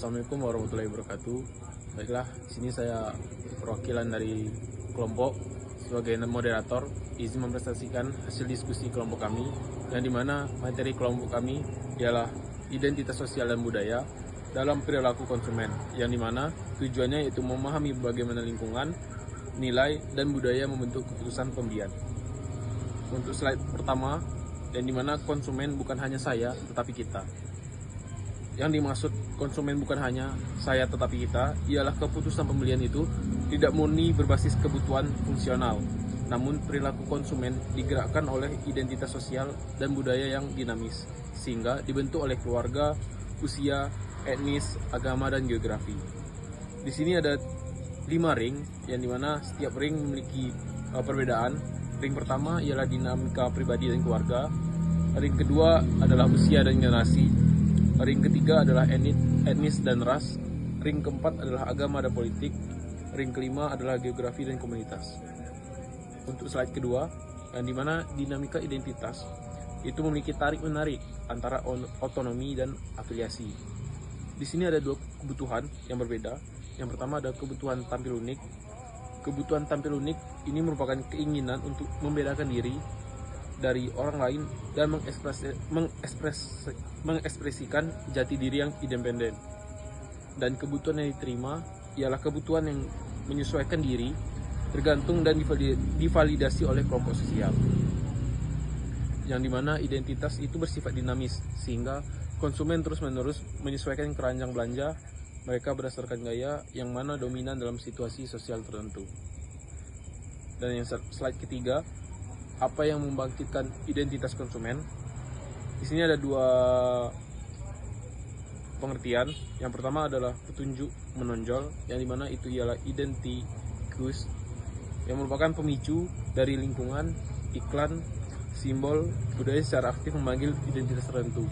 Assalamualaikum warahmatullahi wabarakatuh. Baiklah, di sini saya perwakilan dari kelompok sebagai moderator izin mempresentasikan hasil diskusi kelompok kami, yang dimana materi kelompok kami ialah identitas sosial dan budaya dalam perilaku konsumen, yang dimana tujuannya yaitu memahami bagaimana lingkungan, nilai, dan budaya membentuk keputusan pembelian. Untuk slide pertama, yang dimana konsumen bukan hanya saya tetapi kita. Yang dimaksud konsumen bukan hanya saya tetapi kita ialah keputusan pembelian itu tidak murni berbasis kebutuhan fungsional, namun perilaku konsumen digerakkan oleh identitas sosial dan budaya yang dinamis, sehingga dibentuk oleh keluarga, usia, etnis, agama, dan geografi. Di sini ada 5 ring, yang dimana setiap ring memiliki perbedaan. Ring pertama ialah dinamika pribadi dan keluarga. Ring kedua adalah usia dan generasi. Ring ketiga adalah etnis dan ras. Ring keempat adalah agama dan politik. Ring kelima adalah geografi dan komunitas. Untuk slide kedua, yang dimana dinamika identitas itu memiliki tarik-menarik antara otonomi dan afiliasi. Di sini ada 2 kebutuhan yang berbeda. Yang pertama ada kebutuhan tampil unik. Kebutuhan tampil unik ini merupakan keinginan untuk membedakan diri dari orang lain dan mengekspresikan jati diri yang independen. Dan kebutuhan yang diterima ialah kebutuhan yang menyesuaikan diri, tergantung dan divalidasi oleh kelompok sosial. Yang dimana identitas itu bersifat dinamis, sehingga konsumen terus-menerus menyesuaikan keranjang belanja mereka berdasarkan gaya yang mana dominan dalam situasi sosial tertentu. Dan yang slide ketiga, apa yang membangkitkan identitas konsumen? Di sini ada 2 pengertian. Yang pertama adalah petunjuk menonjol, yang dimana itu ialah identikus, yang merupakan pemicu dari lingkungan, iklan, simbol, budaya secara aktif memanggil identitas tertentu.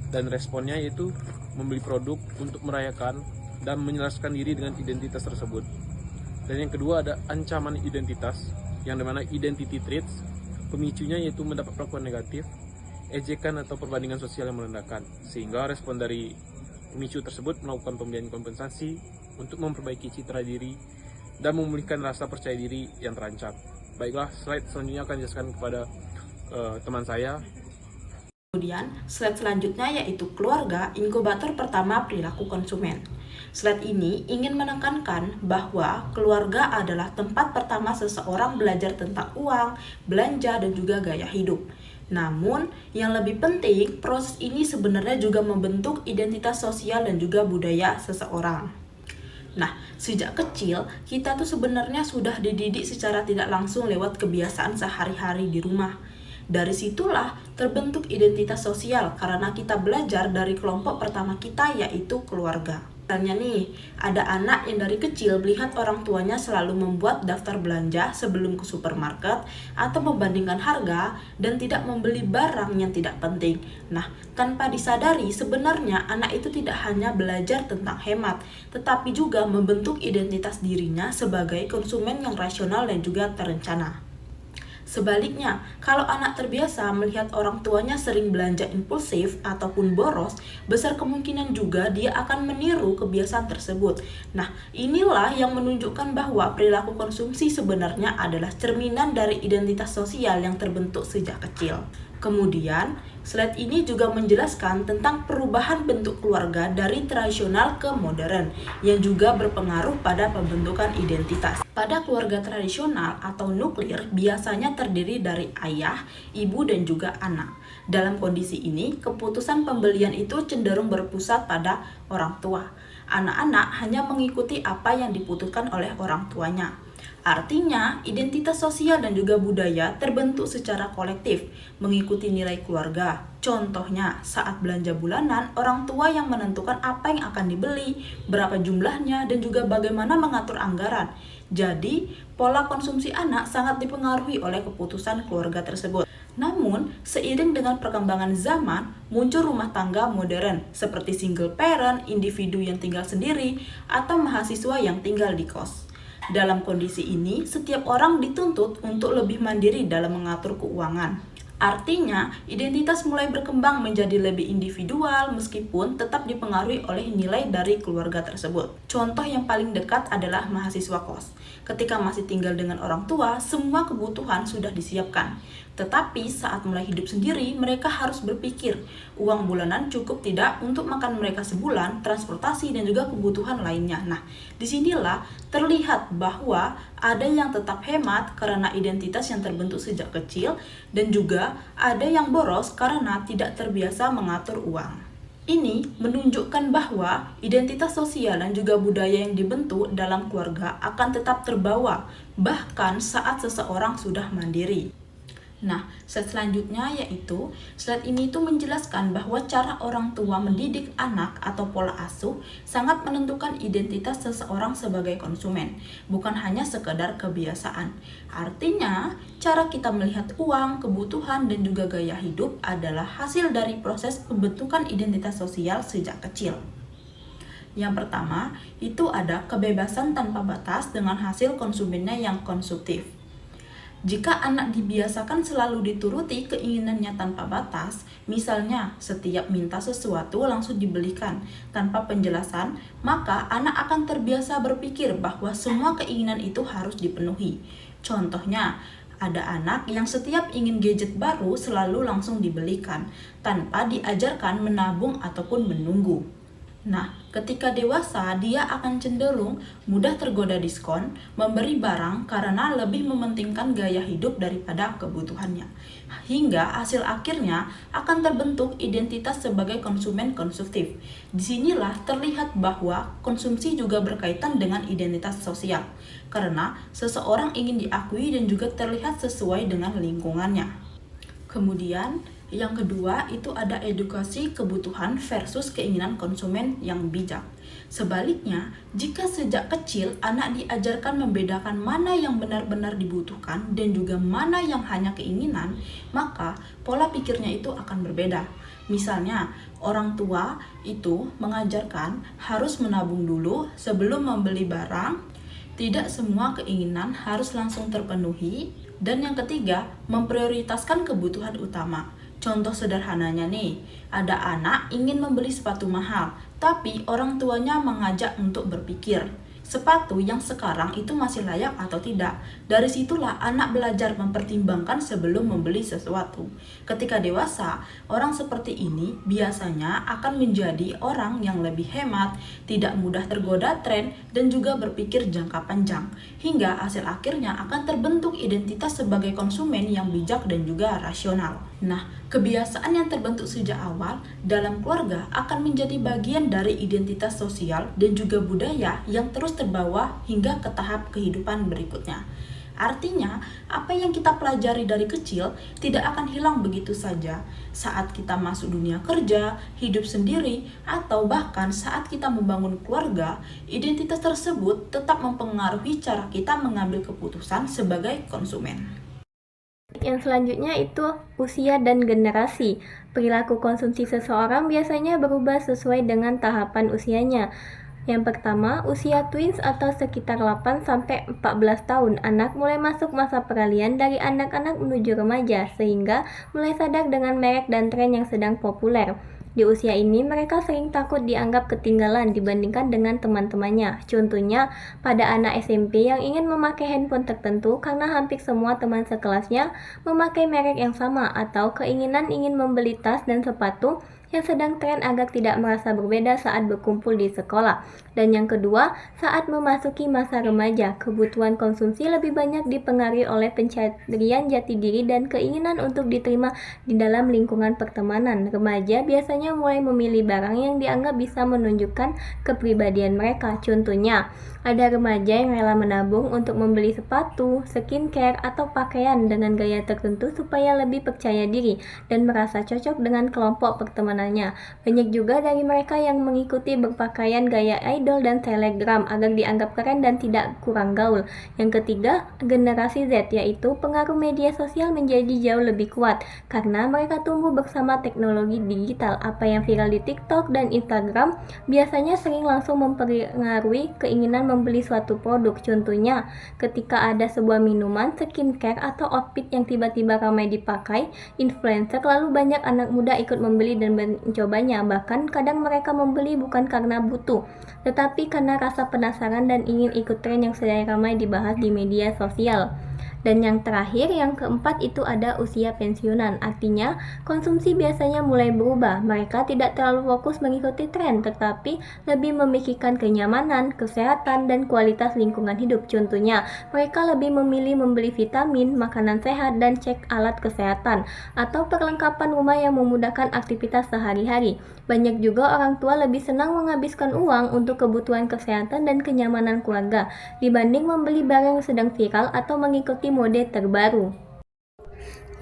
Dan responnya yaitu membeli produk untuk merayakan dan menjelaskan diri dengan identitas tersebut. Dan yang kedua ada ancaman identitas, yang dimana identity threats, pemicunya yaitu mendapat perlakuan negatif, ejekan atau perbandingan sosial yang merendahkan, sehingga respon dari pemicu tersebut melakukan pembelian kompensasi untuk memperbaiki citra diri dan memulihkan rasa percaya diri yang terancam. Baiklah, slide selanjutnya akan dijelaskan kepada teman saya. Kemudian, slide selanjutnya yaitu keluarga, inkubator pertama perilaku konsumen. Slide ini ingin menekankan bahwa keluarga adalah tempat pertama seseorang belajar tentang uang, belanja, dan juga gaya hidup. Namun, yang lebih penting, proses ini sebenarnya juga membentuk identitas sosial dan juga budaya seseorang. Nah, sejak kecil, kita tuh sebenarnya sudah dididik secara tidak langsung lewat kebiasaan sehari-hari di rumah. Dari situlah terbentuk identitas sosial karena kita belajar dari kelompok pertama kita yaitu keluarga. Misalnya nih, ada anak yang dari kecil melihat orang tuanya selalu membuat daftar belanja sebelum ke supermarket atau membandingkan harga dan tidak membeli barang yang tidak penting. Nah, tanpa disadari sebenarnya anak itu tidak hanya belajar tentang hemat, tetapi juga membentuk identitas dirinya sebagai konsumen yang rasional dan juga terencana. Sebaliknya, kalau anak terbiasa melihat orang tuanya sering belanja impulsif ataupun boros, besar kemungkinan juga dia akan meniru kebiasaan tersebut. Nah, inilah yang menunjukkan bahwa perilaku konsumsi sebenarnya adalah cerminan dari identitas sosial yang terbentuk sejak kecil. Kemudian, slide ini juga menjelaskan tentang perubahan bentuk keluarga dari tradisional ke modern, yang juga berpengaruh pada pembentukan identitas. Pada keluarga tradisional atau nuklir biasanya terdiri dari ayah, ibu, dan juga anak. Dalam kondisi ini, keputusan pembelian itu cenderung berpusat pada orang tua. Anak-anak hanya mengikuti apa yang diputuskan oleh orang tuanya. Artinya, identitas sosial dan juga budaya terbentuk secara kolektif, mengikuti nilai keluarga. Contohnya, saat belanja bulanan, orang tua yang menentukan apa yang akan dibeli, berapa jumlahnya, dan juga bagaimana mengatur anggaran. Jadi, pola konsumsi anak sangat dipengaruhi oleh keputusan keluarga tersebut. Namun, seiring dengan perkembangan zaman, muncul rumah tangga modern, seperti single parent, individu yang tinggal sendiri, atau mahasiswa yang tinggal di kos. Dalam kondisi ini, setiap orang dituntut untuk lebih mandiri dalam mengatur keuangan. Artinya, identitas mulai berkembang menjadi lebih individual meskipun tetap dipengaruhi oleh nilai dari keluarga tersebut. Contoh yang paling dekat adalah mahasiswa kos. Ketika masih tinggal dengan orang tua, semua kebutuhan sudah disiapkan. Tetapi saat mulai hidup sendiri, mereka harus berpikir, uang bulanan cukup tidak untuk makan mereka sebulan, transportasi, dan juga kebutuhan lainnya. Nah, disinilah terlihat bahwa ada yang tetap hemat karena identitas yang terbentuk sejak kecil, dan juga ada yang boros karena tidak terbiasa mengatur uang. Ini menunjukkan bahwa identitas sosial dan juga budaya yang dibentuk dalam keluarga akan tetap terbawa, bahkan saat seseorang sudah mandiri. Nah, slide selanjutnya yaitu slide ini tuh menjelaskan bahwa cara orang tua mendidik anak atau pola asuh sangat menentukan identitas seseorang sebagai konsumen, bukan hanya sekedar kebiasaan. Artinya, cara kita melihat uang, kebutuhan, dan juga gaya hidup adalah hasil dari proses pembentukan identitas sosial sejak kecil. Yang pertama, itu ada kebebasan tanpa batas dengan hasil konsumennya yang konsumtif. Jika anak dibiasakan selalu dituruti keinginannya tanpa batas, misalnya setiap minta sesuatu langsung dibelikan tanpa penjelasan, maka anak akan terbiasa berpikir bahwa semua keinginan itu harus dipenuhi. Contohnya, ada anak yang setiap ingin gadget baru selalu langsung dibelikan, tanpa diajarkan menabung ataupun menunggu. Nah, ketika dewasa, dia akan cenderung mudah tergoda diskon, memberi barang karena lebih mementingkan gaya hidup daripada kebutuhannya. Hingga hasil akhirnya akan terbentuk identitas sebagai konsumen konsumtif. Disinilah terlihat bahwa konsumsi juga berkaitan dengan identitas sosial, karena seseorang ingin diakui dan juga terlihat sesuai dengan lingkungannya. Kemudian, yang kedua itu ada edukasi kebutuhan versus keinginan konsumen yang bijak. Sebaliknya, jika sejak kecil anak diajarkan membedakan mana yang benar-benar dibutuhkan dan juga mana yang hanya keinginan, maka pola pikirnya itu akan berbeda. Misalnya, orang tua itu mengajarkan harus menabung dulu sebelum membeli barang, tidak semua keinginan harus langsung terpenuhi, dan yang ketiga, memprioritaskan kebutuhan utama. Contoh sederhananya nih, ada anak ingin membeli sepatu mahal, tapi orang tuanya mengajak untuk berpikir, sepatu yang sekarang itu masih layak atau tidak. Dari situlah anak belajar mempertimbangkan sebelum membeli sesuatu. Ketika dewasa, orang seperti ini biasanya akan menjadi orang yang lebih hemat, tidak mudah tergoda tren, dan juga berpikir jangka panjang. Hingga hasil akhirnya akan terbentuk identitas sebagai konsumen yang bijak dan juga rasional. Nah, kebiasaan yang terbentuk sejak awal dalam keluarga akan menjadi bagian dari identitas sosial dan juga budaya yang terus terbawa hingga ke tahap kehidupan berikutnya. Artinya, apa yang kita pelajari dari kecil tidak akan hilang begitu saja saat kita masuk dunia kerja, hidup sendiri, atau bahkan saat kita membangun keluarga. Identitas tersebut tetap mempengaruhi cara kita mengambil keputusan sebagai konsumen. Yang selanjutnya itu usia dan generasi. Perilaku konsumsi seseorang biasanya berubah sesuai dengan tahapan usianya. Yang pertama, usia tweens atau sekitar 8-14 tahun, anak mulai masuk masa peralihan dari anak-anak menuju remaja, sehingga mulai sadar dengan merek dan tren yang sedang populer. Di usia ini, mereka sering takut dianggap ketinggalan dibandingkan dengan teman-temannya. Contohnya, pada anak SMP yang ingin memakai handphone tertentu karena hampir semua teman sekelasnya memakai merek yang sama, atau keinginan ingin membeli tas dan sepatu yang sedang tren agar tidak merasa berbeda saat berkumpul di sekolah. Dan yang kedua, saat memasuki masa remaja, kebutuhan konsumsi lebih banyak dipengaruhi oleh pencarian jati diri dan keinginan untuk diterima di dalam lingkungan pertemanan. Remaja biasanya mulai memilih barang yang dianggap bisa menunjukkan kepribadian mereka. Contohnya, ada remaja yang rela menabung untuk membeli sepatu, skincare, atau pakaian dengan gaya tertentu supaya lebih percaya diri dan merasa cocok dengan kelompok pertemanan personalnya. Banyak juga dari mereka yang mengikuti berpakaian gaya idol dan telegram agar dianggap keren dan tidak kurang gaul. Yang ketiga, generasi Z, yaitu pengaruh media sosial menjadi jauh lebih kuat karena mereka tumbuh bersama teknologi digital. Apa yang viral di TikTok dan Instagram biasanya sering langsung mempengaruhi keinginan membeli suatu produk. Contohnya, ketika ada sebuah minuman, skincare, atau outfit yang tiba-tiba ramai dipakai influencer, lalu banyak anak muda ikut membeli dan mencobanya. Bahkan kadang mereka membeli bukan karena butuh, tetapi karena rasa penasaran dan ingin ikut tren yang sedang ramai dibahas di media sosial. Dan yang terakhir, yang keempat, itu ada usia pensiunan. Artinya, konsumsi biasanya mulai berubah. Mereka tidak terlalu fokus mengikuti tren, tetapi lebih memikirkan kenyamanan, kesehatan, dan kualitas lingkungan hidup. Contohnya, mereka lebih memilih membeli vitamin, makanan sehat, dan cek alat kesehatan, atau perlengkapan rumah yang memudahkan aktivitas sehari-hari. Banyak juga orang tua lebih senang menghabiskan uang untuk kebutuhan kesehatan dan kenyamanan keluarga, dibanding membeli barang yang sedang viral atau mengikuti mode terbaru.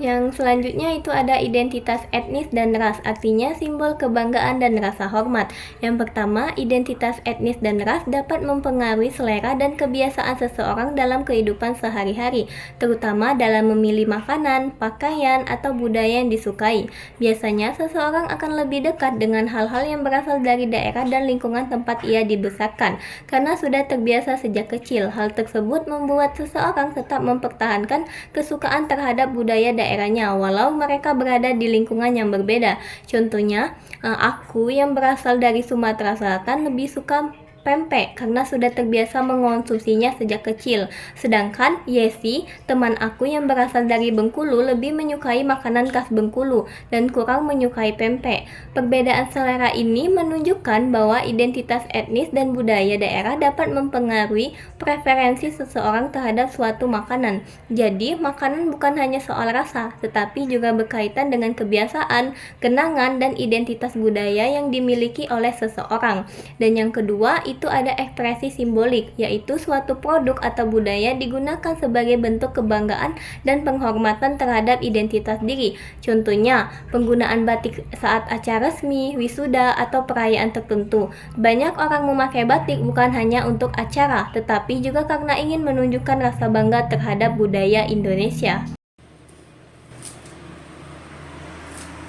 Yang selanjutnya itu ada identitas etnis dan ras, artinya simbol kebanggaan dan rasa hormat. Yang pertama, identitas etnis dan ras dapat mempengaruhi selera dan kebiasaan seseorang dalam kehidupan sehari-hari, terutama dalam memilih makanan, pakaian, atau budaya yang disukai. Biasanya, seseorang akan lebih dekat dengan hal-hal yang berasal dari daerah dan lingkungan tempat ia dibesarkan, karena sudah terbiasa sejak kecil. Hal tersebut membuat seseorang tetap mempertahankan kesukaan terhadap budaya daerahnya walau mereka berada di lingkungan yang berbeda. Contohnya, aku yang berasal dari Sumatera Selatan lebih suka pempek karena sudah terbiasa mengonsumsinya sejak kecil. Sedangkan Yesi, teman aku yang berasal dari Bengkulu, lebih menyukai makanan khas Bengkulu dan kurang menyukai pempek. Perbedaan selera ini menunjukkan bahwa identitas etnis dan budaya daerah dapat mempengaruhi preferensi seseorang terhadap suatu makanan. Jadi, makanan bukan hanya soal rasa, tetapi juga berkaitan dengan kebiasaan, kenangan, dan identitas budaya yang dimiliki oleh seseorang. Dan yang kedua, itu ada ekspresi simbolik, yaitu suatu produk atau budaya digunakan sebagai bentuk kebanggaan dan penghormatan terhadap identitas diri. Contohnya, penggunaan batik saat acara resmi, wisuda, atau perayaan tertentu. Banyak orang memakai batik bukan hanya untuk acara, tetapi juga karena ingin menunjukkan rasa bangga terhadap budaya Indonesia.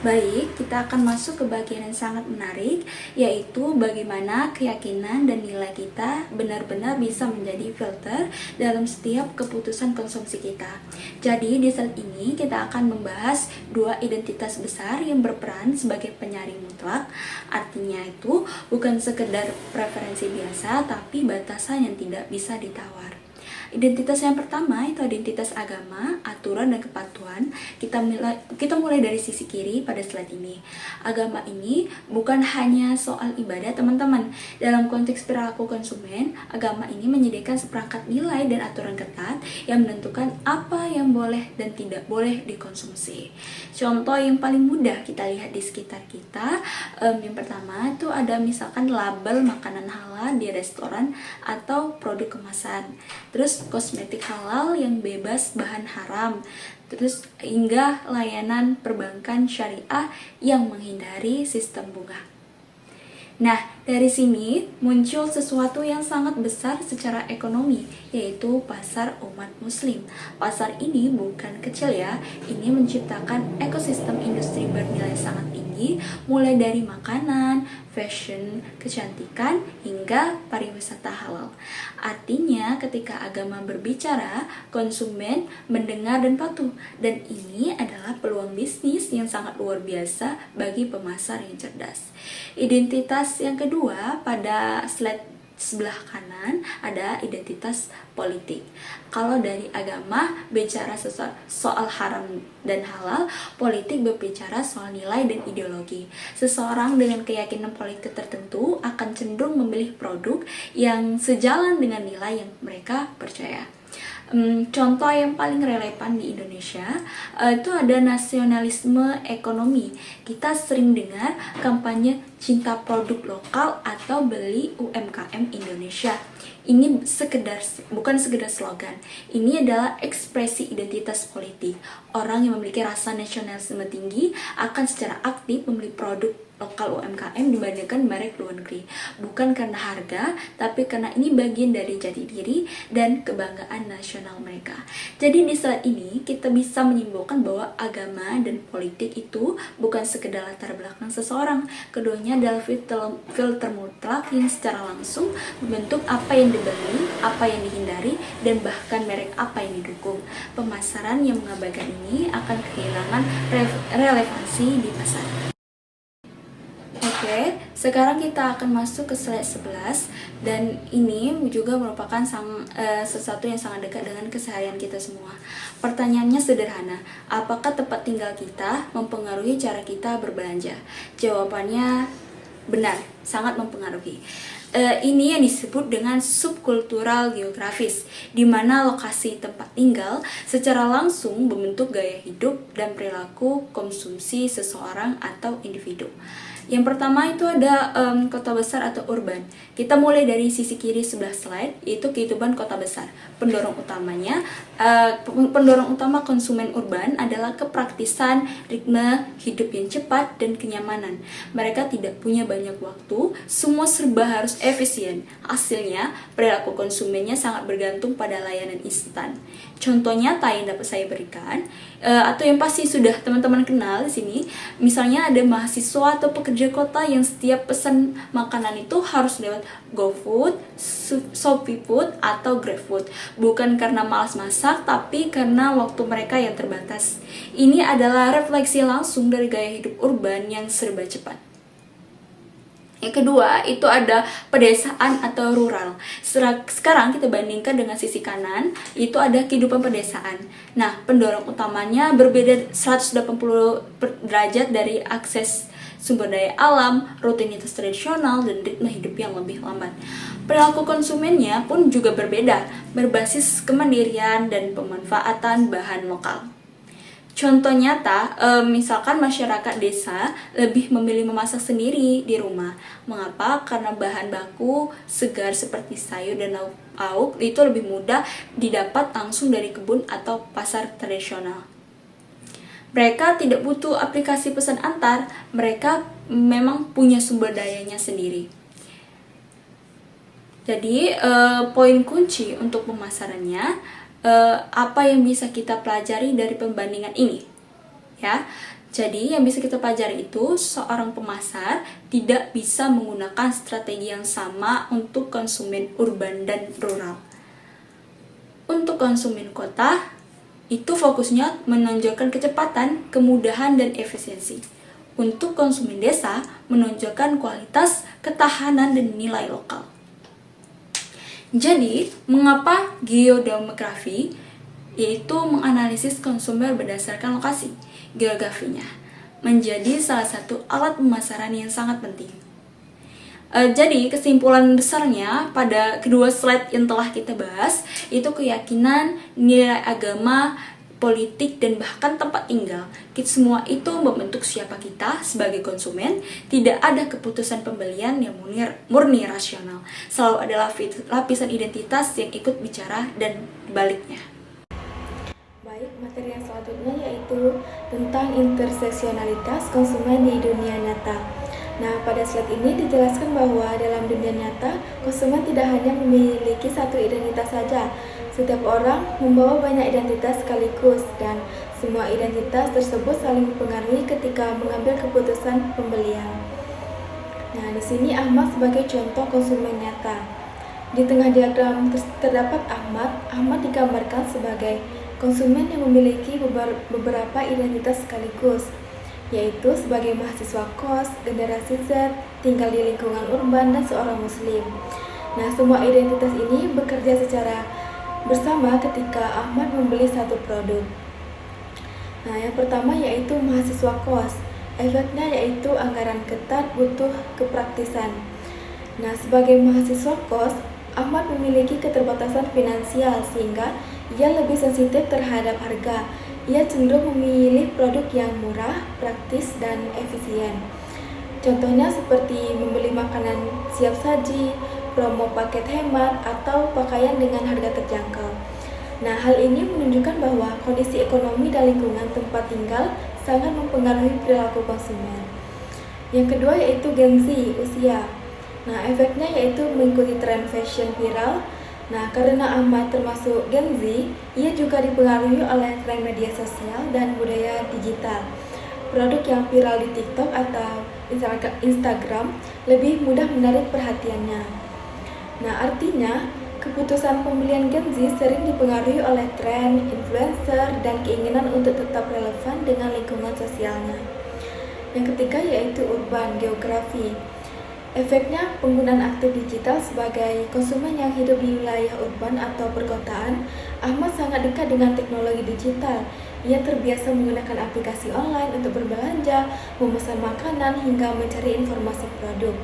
Baik, kita akan masuk ke bagian yang sangat menarik, yaitu bagaimana keyakinan dan nilai kita benar-benar bisa menjadi filter dalam setiap keputusan konsumsi kita. Jadi, di slide ini kita akan membahas dua identitas besar yang berperan sebagai penyaring mutlak. Artinya itu bukan sekedar preferensi biasa, tapi batasan yang tidak bisa ditawar. Identitas yang pertama itu identitas agama, aturan, dan kepatuhan. Kita mulai dari sisi kiri pada slide ini. Agama ini bukan hanya soal ibadah, teman-teman. Dalam konteks perilaku konsumen, agama ini menyediakan seperangkat nilai dan aturan ketat yang menentukan apa yang boleh dan tidak boleh dikonsumsi. Contoh yang paling mudah kita lihat di sekitar kita, yang pertama itu ada misalkan label makanan halal di restoran atau produk kemasan. Terus kosmetik halal yang bebas bahan haram, terus hingga layanan perbankan syariah yang menghindari sistem bunga. Nah, dari sini muncul sesuatu yang sangat besar secara ekonomi, yaitu pasar umat muslim. Pasar ini bukan kecil ya, ini menciptakan ekosistem industri bernilai sangat tinggi, mulai dari makanan, fashion, kecantikan, hingga pariwisata halal. Artinya, ketika agama berbicara, konsumen mendengar dan patuh. Dan ini adalah peluang bisnis yang sangat luar biasa bagi pemasar yang cerdas. Identitas yang kedua pada slide sebelah kanan ada identitas politik. Kalau dari agama bicara soal haram dan halal, politik berbicara soal nilai dan ideologi. Seseorang dengan keyakinan politik tertentu akan cenderung memilih produk yang sejalan dengan nilai yang mereka percaya. Contoh yang paling relevan di Indonesia itu ada nasionalisme ekonomi. Kita sering dengar kampanye cinta produk lokal atau beli UMKM Indonesia. Ini bukan sekedar slogan. Ini adalah ekspresi identitas politik. Orang yang memiliki rasa nasionalisme tinggi akan secara aktif membeli produk lokal UMKM dibandingkan merek luar negeri. Bukan karena harga, tapi karena ini bagian dari jati diri dan kebanggaan nasional mereka. Jadi di saat ini kita bisa menyimpulkan bahwa agama dan politik itu bukan sekedar latar belakang seseorang. Keduanya adalah filter mutlak yang secara langsung membentuk apa yang dibeli, apa yang dihindari, dan bahkan merek apa yang didukung. Pemasaran yang mengabaikan ini akan kehilangan relevansi di pasar. Oke, sekarang kita akan masuk ke slide 11 dan ini juga merupakan sesuatu yang sangat dekat dengan keseharian kita semua. Pertanyaannya sederhana, apakah tempat tinggal kita mempengaruhi cara kita berbelanja? Jawabannya benar, sangat mempengaruhi. Ini yang disebut dengan subkultural geografis, di mana lokasi tempat tinggal secara langsung membentuk gaya hidup dan perilaku konsumsi seseorang atau individu. Yang pertama itu ada kota besar atau urban. Kita mulai dari sisi kiri sebelah slide, yaitu kehidupan kota besar. Pendorong utama konsumen urban adalah kepraktisan, ritme hidup yang cepat, dan kenyamanan. Mereka tidak punya banyak waktu, semua serba harus efisien. Hasilnya, perilaku konsumennya sangat bergantung pada layanan instan. Contoh nyata yang dapat saya berikan, atau yang pasti sudah teman-teman kenal di sini, misalnya ada mahasiswa atau pekerja kota yang setiap pesan makanan itu harus lewat GoFood, ShopeeFood, atau GrabFood. Bukan karena malas masak, tapi karena waktu mereka yang terbatas. Ini adalah refleksi langsung dari gaya hidup urban yang serba cepat. Yang kedua, itu ada pedesaan atau rural. Sekarang kita bandingkan dengan sisi kanan, itu ada kehidupan pedesaan. Nah, pendorong utamanya berbeda 180 derajat dari akses sumber daya alam, rutinitas tradisional, dan ritme hidup yang lebih lambat. Perilaku konsumennya pun juga berbeda, berbasis kemandirian dan pemanfaatan bahan lokal. Contoh nyata, misalkan masyarakat desa lebih memilih memasak sendiri di rumah. Mengapa? Karena bahan baku segar seperti sayur dan lauk pauk itu lebih mudah didapat langsung dari kebun atau pasar tradisional. Mereka tidak butuh aplikasi pesan antar, mereka memang punya sumber dayanya sendiri. Jadi, poin kunci untuk pemasarannya, apa yang bisa kita pelajari dari pembandingan ini? Ya, jadi yang bisa kita pelajari itu seorang pemasar tidak bisa menggunakan strategi yang sama untuk konsumen urban dan rural. Untuk konsumen kota, itu fokusnya menonjolkan kecepatan, kemudahan, dan efisiensi. Untuk konsumen desa, menonjolkan kualitas, ketahanan, dan nilai lokal. Jadi, mengapa geodemografi, yaitu menganalisis konsumer berdasarkan lokasi, geografinya, menjadi salah satu alat pemasaran yang sangat penting. Jadi, kesimpulan besarnya pada kedua slide yang telah kita bahas, itu keyakinan, nilai agama, politik, dan bahkan tempat tinggal. Semua itu membentuk siapa kita sebagai konsumen. Tidak ada keputusan pembelian yang murni rasional. Selalu ada lapisan identitas yang ikut bicara dan baliknya. Baik, materi yang selanjutnya yaitu tentang interseksionalitas konsumen di dunia nyata. Nah, pada slide ini dijelaskan bahwa dalam dunia nyata, konsumen tidak hanya memiliki satu identitas saja. Setiap orang membawa banyak identitas sekaligus dan semua identitas tersebut saling mempengaruhi ketika mengambil keputusan pembelian. Nah, di sini Ahmad sebagai contoh konsumen nyata. Di tengah diagram terdapat Ahmad. Ahmad digambarkan sebagai konsumen yang memiliki beberapa identitas sekaligus, yaitu sebagai mahasiswa kos, generasi Z, tinggal di lingkungan urban, dan seorang muslim. Nah, semua identitas ini bekerja secara bersama ketika Ahmad membeli satu produk. Nah, yang pertama yaitu mahasiswa kos. Efeknya yaitu anggaran ketat, butuh kepraktisan. Nah, sebagai mahasiswa kos, Ahmad memiliki keterbatasan finansial sehingga ia lebih sensitif terhadap harga. Ia cenderung memilih produk yang murah, praktis, dan efisien. Contohnya seperti membeli makanan siap saji, promo paket hemat, atau pakaian dengan harga terjangkau. Nah, hal ini menunjukkan bahwa kondisi ekonomi dan lingkungan tempat tinggal sangat mempengaruhi perilaku konsumen. Yang kedua yaitu Gen Z, usia. Nah, efeknya yaitu mengikuti tren fashion viral. Nah, karena Ahmad termasuk Gen Z, ia juga dipengaruhi oleh tren media sosial dan budaya digital. Produk yang viral di TikTok atau Instagram lebih mudah menarik perhatiannya. Nah, artinya keputusan pembelian Gen Z sering dipengaruhi oleh tren, influencer, dan keinginan untuk tetap relevan dengan lingkungan sosialnya. Yang ketiga yaitu urban geografi. Efeknya penggunaan aktif digital sebagai konsumen yang hidup di wilayah urban atau perkotaan, Ahmad sangat dekat dengan teknologi digital. Ia terbiasa menggunakan aplikasi online untuk berbelanja, memesan makanan, hingga mencari informasi produk.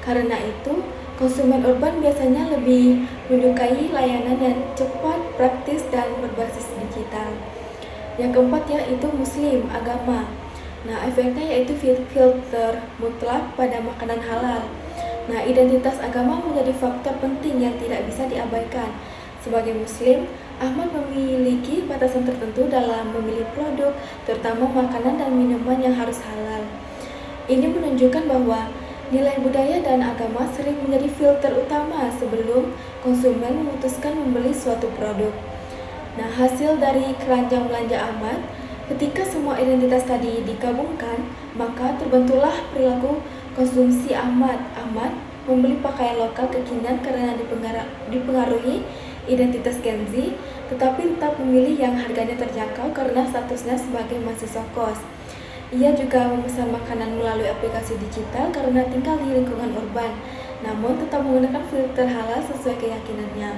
Karena itu, konsumen urban biasanya lebih menyukai layanan yang cepat, praktis, dan berbasis digital. Yang keempat yaitu Muslim, agama. Nah, efeknya yaitu filter mutlak pada makanan halal. Nah, identitas agama menjadi faktor penting yang tidak bisa diabaikan. Sebagai Muslim, Ahmad memiliki batasan tertentu dalam memilih produk, terutama makanan dan minuman yang harus halal. Ini menunjukkan bahwa nilai budaya dan agama sering menjadi filter utama sebelum konsumen memutuskan membeli suatu produk. Nah, hasil dari keranjang belanja Ahmad, ketika semua identitas tadi digabungkan, maka terbentuklah perilaku konsumsi Ahmad. Ahmad membeli pakaian lokal kekinian karena dipengaruhi identitas Gen Z, tetapi tetap memilih yang harganya terjangkau karena statusnya sebagai mahasiswa kos. Ia juga memesan makanan melalui aplikasi digital karena tinggal di lingkungan urban, namun tetap menggunakan filter halal sesuai keyakinannya.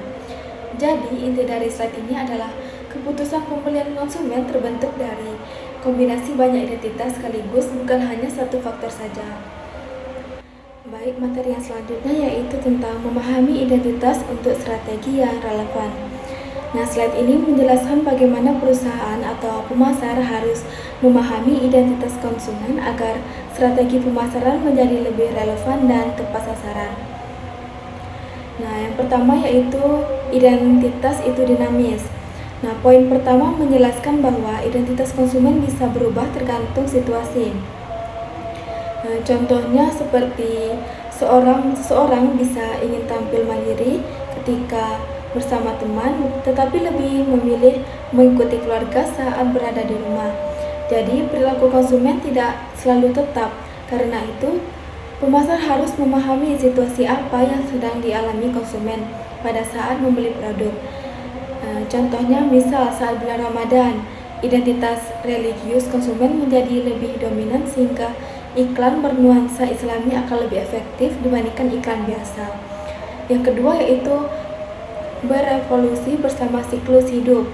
Jadi, inti dari slide ini adalah keputusan pembelian konsumen terbentuk dari kombinasi banyak identitas sekaligus, bukan hanya satu faktor saja. Baik, materi yang selanjutnya yaitu tentang memahami identitas untuk strategi yang relevan. Nah, slide ini menjelaskan bagaimana perusahaan atau pemasar harus memahami identitas konsumen agar strategi pemasaran menjadi lebih relevan dan tepat sasaran. Nah, yang pertama yaitu identitas itu dinamis. Nah, poin pertama menjelaskan bahwa identitas konsumen bisa berubah tergantung situasi. Nah, contohnya seperti seseorang bisa ingin tampil mandiri ketika bersama teman, tetapi lebih memilih mengikuti keluarga saat berada di rumah. Jadi, perilaku konsumen tidak selalu tetap. Karena itu, pemasar harus memahami situasi apa yang sedang dialami konsumen pada saat membeli produk. Contohnya, misal saat bulan Ramadan, identitas religius konsumen menjadi lebih dominan sehingga iklan bernuansa Islami akan lebih efektif dibandingkan iklan biasa. Yang kedua yaitu berevolusi bersama siklus hidup.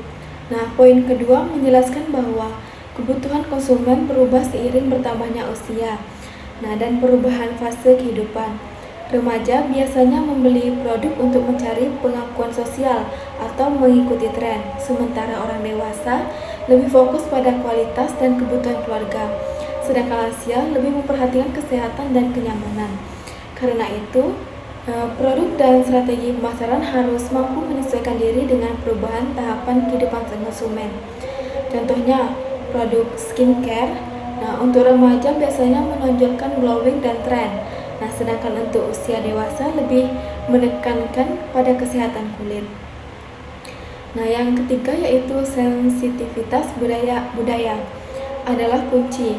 Nah, poin kedua menjelaskan bahwa kebutuhan konsumen berubah seiring bertambahnya usia. Nah, dan perubahan fase kehidupan. Remaja biasanya membeli produk untuk mencari pengakuan sosial atau mengikuti tren, sementara orang dewasa lebih fokus pada kualitas dan kebutuhan keluarga, sedangkan lansia lebih memperhatikan kesehatan dan kenyamanan. Karena itu, produk dan strategi pemasaran harus mampu menyesuaikan diri dengan perubahan tahapan kehidupan konsumen. Contohnya, produk skincare. Nah, untuk remaja biasanya menonjolkan glowing dan tren. Nah, sedangkan untuk usia dewasa lebih menekankan pada kesehatan kulit. Nah, yang ketiga yaitu sensitivitas budaya adalah kunci.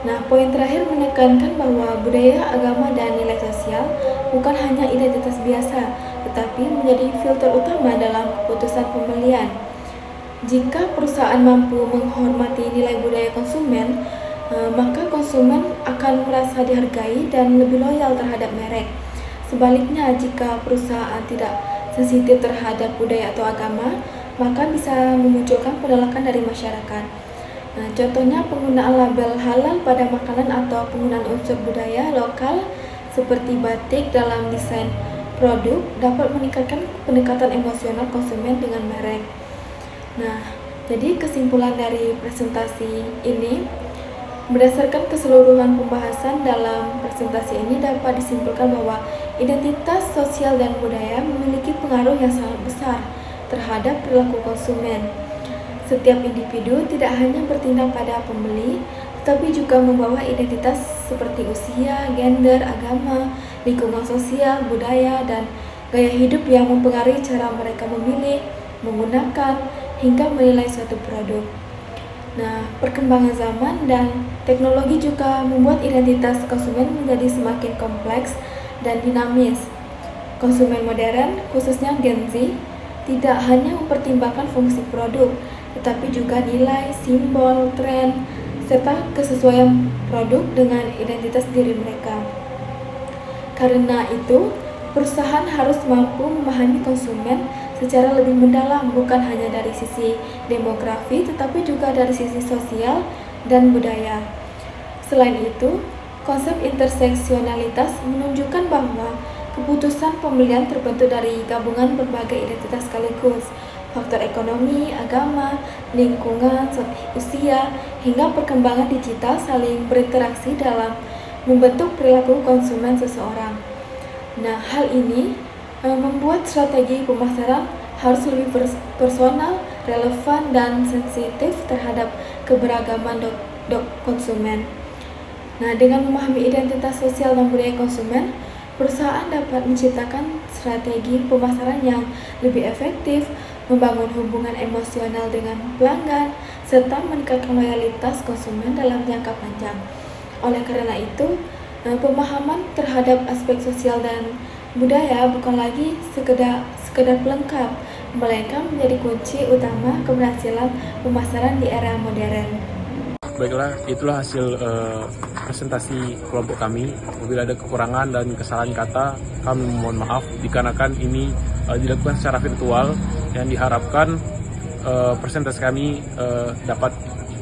Nah, poin terakhir menekankan bahwa budaya, agama, dan nilai sosial bukan hanya identitas biasa, tetapi menjadi filter utama dalam keputusan pembelian. Jika perusahaan mampu menghormati nilai budaya konsumen, maka konsumen akan merasa dihargai dan lebih loyal terhadap merek. Sebaliknya, jika perusahaan tidak sensitif terhadap budaya atau agama, maka bisa memunculkan penolakan dari masyarakat. Nah, contohnya penggunaan label halal pada makanan atau penggunaan unsur budaya lokal seperti batik dalam desain produk dapat meningkatkan pendekatan emosional konsumen dengan merek. Nah, jadi kesimpulan dari presentasi ini, Berdasarkan keseluruhan pembahasan dalam presentasi ini dapat disimpulkan bahwa identitas sosial dan budaya memiliki pengaruh yang sangat besar terhadap perilaku konsumen. Setiap individu tidak hanya bertindak pada pembeli, tetapi juga membawa identitas seperti usia, gender, agama, lingkungan sosial, budaya, dan gaya hidup yang mempengaruhi cara mereka memilih, menggunakan, hingga menilai suatu produk. Nah, perkembangan zaman dan teknologi juga membuat identitas konsumen menjadi semakin kompleks dan dinamis. Konsumen modern, khususnya Gen Z, tidak hanya mempertimbangkan fungsi produk, tetapi juga nilai, simbol, tren, serta kesesuaian produk dengan identitas diri mereka. Karena itu, perusahaan harus mampu memahami konsumen secara lebih mendalam, bukan hanya dari sisi demografi, tetapi juga dari sisi sosial dan budaya. Selain itu, konsep interseksionalitas menunjukkan bahwa keputusan pembelian terbentuk dari gabungan berbagai identitas sekaligus, faktor ekonomi, agama, lingkungan, usia, hingga perkembangan digital saling berinteraksi dalam membentuk perilaku konsumen seseorang. Nah, hal ini membuat strategi pemasaran harus lebih personal, relevan, dan sensitif terhadap keberagaman konsumen. Nah, dengan memahami identitas sosial dan budaya konsumen, perusahaan dapat menciptakan strategi pemasaran yang lebih efektif, membangun hubungan emosional dengan pelanggan, serta meningkatkan loyalitas konsumen dalam jangka panjang. Oleh karena itu, pemahaman terhadap aspek sosial dan budaya bukan lagi sekedar pelengkap, melainkan menjadi kunci utama keberhasilan pemasaran di era modern. Baiklah, itulah hasil presentasi kelompok kami. Apabila ada kekurangan dan kesalahan kata, kami mohon maaf dikarenakan ini dilakukan secara virtual, yang diharapkan presentasi kami dapat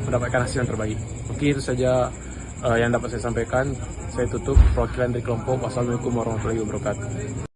mendapatkan hasil yang terbaik. Oke, itu saja yang dapat saya sampaikan. Saya tutup perwakilan dari kelompok. Wassalamualaikum warahmatullahi wabarakatuh.